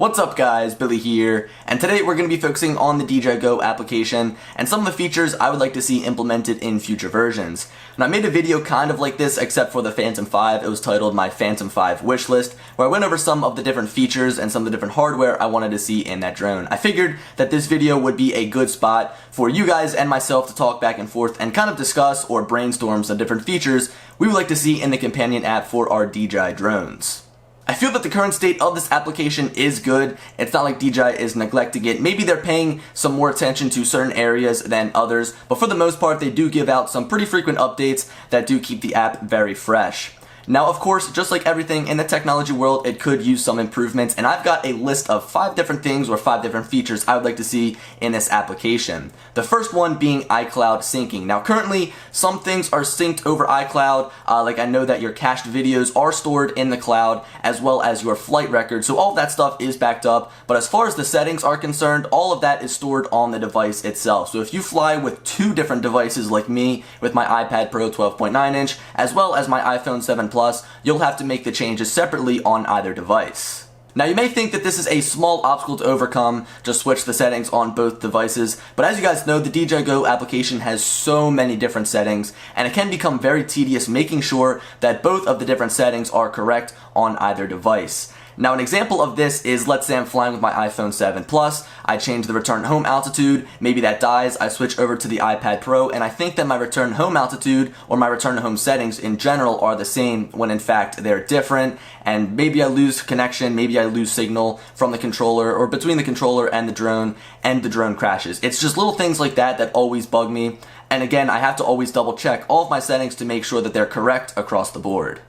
What's up guys, Billy here, and today we're going to be focusing on the DJI Go application and some of the features I would like to see implemented in future versions. And I made a video kind of like this except for the Phantom 5. It was titled my Phantom 5 wishlist, where I went over some of the different features and some of the different hardware I wanted to see in that drone. I figured that this video would be a good spot for you guys and myself to talk back and forth and kind of discuss or brainstorm some different features we would like to see in the companion app for our DJI drones. I feel that the current state of this application is good. It's not like DJI is neglecting it. Maybe they're paying some more attention to certain areas than others, but for the most part they do give out some pretty frequent updates that do keep the app very fresh. Now, of course, just like everything in the technology world, it could use some improvements, and I've got a list of 5 different things or 5 different features I would like to see in this application. The first one being iCloud syncing. Now, currently, some things are synced over iCloud, like I know that your cached videos are stored in the cloud, as well as your flight records, so all of that stuff is backed up, but as far as the settings are concerned, all of that is stored on the device itself. So if you fly with 2 different devices like me, with my iPad Pro 12.9 inch, as well as my iPhone 7 Plus, you'll have to make the changes separately on either device. Now you may think that this is a small obstacle to overcome, just switch the settings on both devices, but as you guys know, the DJI Go application has so many different settings, and it can become very tedious making sure that both of the different settings are correct on either device. Now an example of this is, let's say I'm flying with my iPhone 7 Plus, I change the return home altitude, maybe that dies, I switch over to the iPad Pro, and I think that my return home altitude or my return home settings in general are the same when in fact they're different, and maybe I lose connection, maybe I lose signal from the controller or between the controller and the drone crashes. It's just little things like that that always bug me, and again, I have to always double check all of my settings to make sure that they're correct across the board.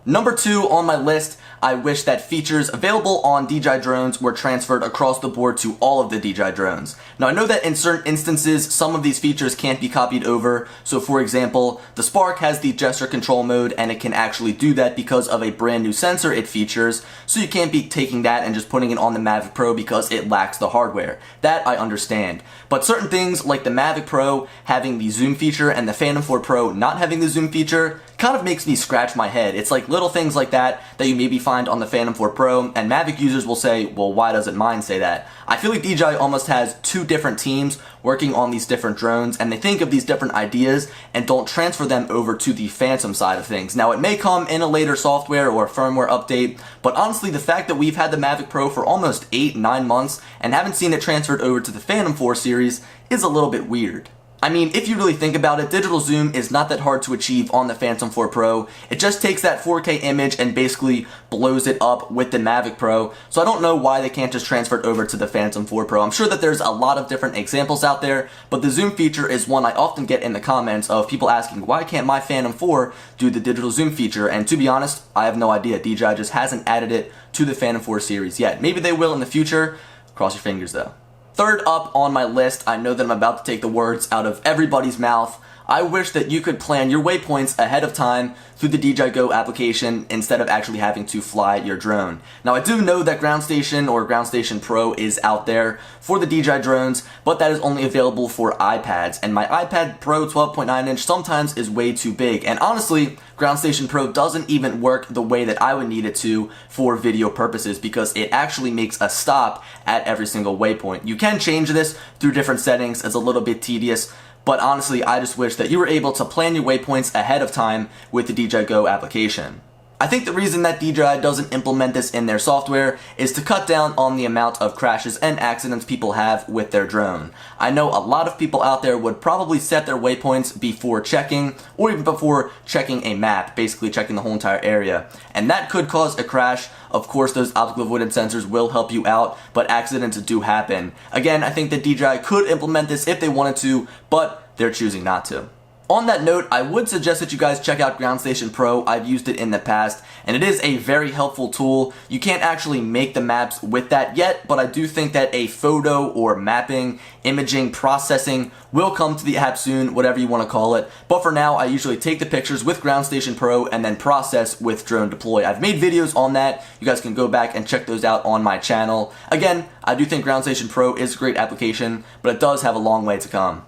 Number 2 on my list, I wish that features available on DJI drones were transferred across the board to all of the DJI drones. Now I know that in certain instances, some of these features can't be copied over. So for example, the Spark has the gesture control mode and it can actually do that because of a brand new sensor it features. So you can't be taking that and just putting it on the Mavic Pro because it lacks the hardware. That I understand. But certain things like the Mavic Pro having the zoom feature and the Phantom 4 Pro not having the zoom feature kind of makes me scratch my head. It's like little things like that you maybe find on the Phantom 4 Pro, and Mavic users will say, well, why doesn't mine say that? I feel like DJI almost has 2 different teams working on these different drones, and they think of these different ideas and don't transfer them over to the Phantom side of things. Now, it may come in a later software or firmware update, but honestly, the fact that we've had the Mavic Pro for almost 8-9 months and haven't seen it transferred over to the Phantom 4 series is a little bit weird. I mean, if you really think about it, digital zoom is not that hard to achieve on the Phantom 4 Pro. It just takes that 4K image and basically blows it up with the Mavic Pro, so I don't know why they can't just transfer it over to the Phantom 4 Pro. I'm sure that there's a lot of different examples out there, but the zoom feature is one I often get in the comments of people asking, why can't my Phantom 4 do the digital zoom feature? And to be honest, I have no idea. DJI just hasn't added it to the Phantom 4 series yet. Maybe they will in the future. Cross your fingers though. Third up on my list, I know that I'm about to take the words out of everybody's mouth. I wish that you could plan your waypoints ahead of time through the DJI Go application instead of actually having to fly your drone. Now I do know that Ground Station or Ground Station Pro is out there for the DJI drones, but that is only available for iPads, and my iPad Pro 12.9 inch sometimes is way too big, and honestly, Ground Station Pro doesn't even work the way that I would need it to for video purposes because it actually makes a stop at every single waypoint. You can change this through different settings. It's a little bit tedious, but honestly, I just wish that you were able to plan your waypoints ahead of time with the DJI Go application. I think the reason that DJI doesn't implement this in their software is to cut down on the amount of crashes and accidents people have with their drone. I know a lot of people out there would probably set their waypoints before checking, or even before checking a map, basically checking the whole entire area. And that could cause a crash. Of course, those obstacle avoidance sensors will help you out, but accidents do happen. Again, I think that DJI could implement this if they wanted to, but they're choosing not to. On that note, I would suggest that you guys check out Ground Station Pro. I've used it in the past, and it is a very helpful tool. You can't actually make the maps with that yet, but I do think that a photo or mapping, imaging, processing will come to the app soon, whatever you want to call it. But for now, I usually take the pictures with Ground Station Pro and then process with Drone Deploy. I've made videos on that. You guys can go back and check those out on my channel. Again, I do think Ground Station Pro is a great application, but it does have a long way to come.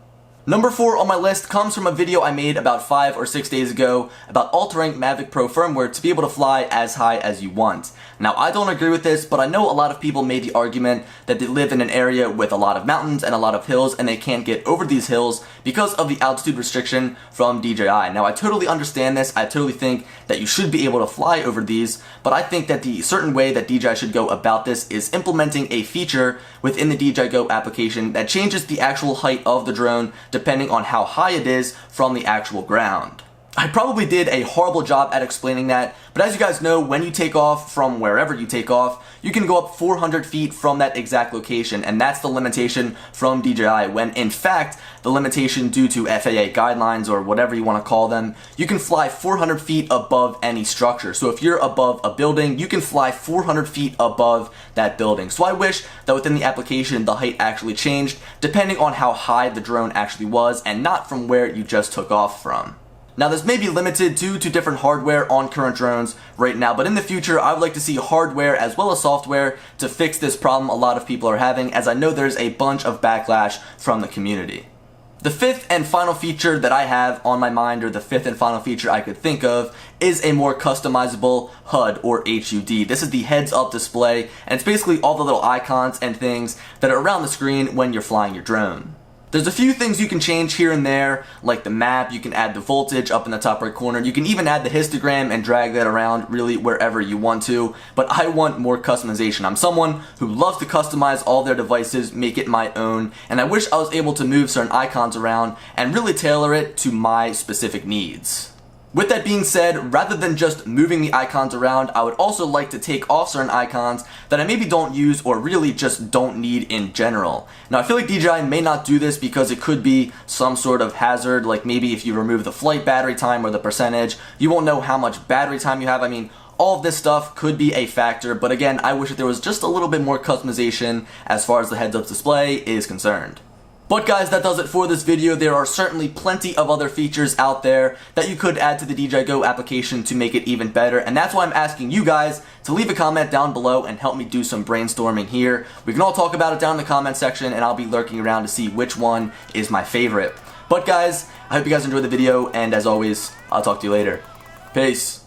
Number 4 on my list comes from a video I made about 5 or 6 days ago about altering Mavic Pro firmware to be able to fly as high as you want. Now, I don't agree with this, but I know a lot of people made the argument that they live in an area with a lot of mountains and a lot of hills and they can't get over these hills because of the altitude restriction from DJI. Now, I totally understand this. I totally think that you should be able to fly over these, but I think that the certain way that DJI should go about this is implementing a feature within the DJI Go application that changes the actual height of the drone depending on how high it is from the actual ground. I probably did a horrible job at explaining that, but as you guys know, when you take off from wherever you take off, you can go up 400 feet from that exact location, and that's the limitation from DJI, when in fact, the limitation due to FAA guidelines or whatever you want to call them, you can fly 400 feet above any structure. So if you're above a building, you can fly 400 feet above that building. So I wish that within the application, the height actually changed depending on how high the drone actually was and not from where you just took off from. Now, this may be limited due to different hardware on current drones right now, but in the future, I would like to see hardware as well as software to fix this problem a lot of people are having, as I know there's a bunch of backlash from the community. The fifth and final feature that I have on my mind, or the fifth and final feature I could think of, is a more customizable HUD or HUD. This is the heads-up display, and it's basically all the little icons and things that are around the screen when you're flying your drone. There's a few things you can change here and there, like the map. You can add the voltage up in the top right corner. You can even add the histogram and drag that around really wherever you want to, but I want more customization. I'm someone who loves to customize all their devices, make it my own, and I wish I was able to move certain icons around and really tailor it to my specific needs. With that being said, rather than just moving the icons around, I would also like to take off certain icons that I maybe don't use or really just don't need in general. Now, I feel like DJI may not do this because it could be some sort of hazard, like maybe if you remove the flight battery time or the percentage, you won't know how much battery time you have. I mean, all of this stuff could be a factor, but again, I wish that there was just a little bit more customization as far as the heads-up display is concerned. But guys, that does it for this video. There are certainly plenty of other features out there that you could add to the DJI Go application to make it even better, and that's why I'm asking you guys to leave a comment down below and help me do some brainstorming here. We can all talk about it down in the comment section, and I'll be lurking around to see which one is my favorite. But guys, I hope you guys enjoyed the video, and as always, I'll talk to you later. Peace.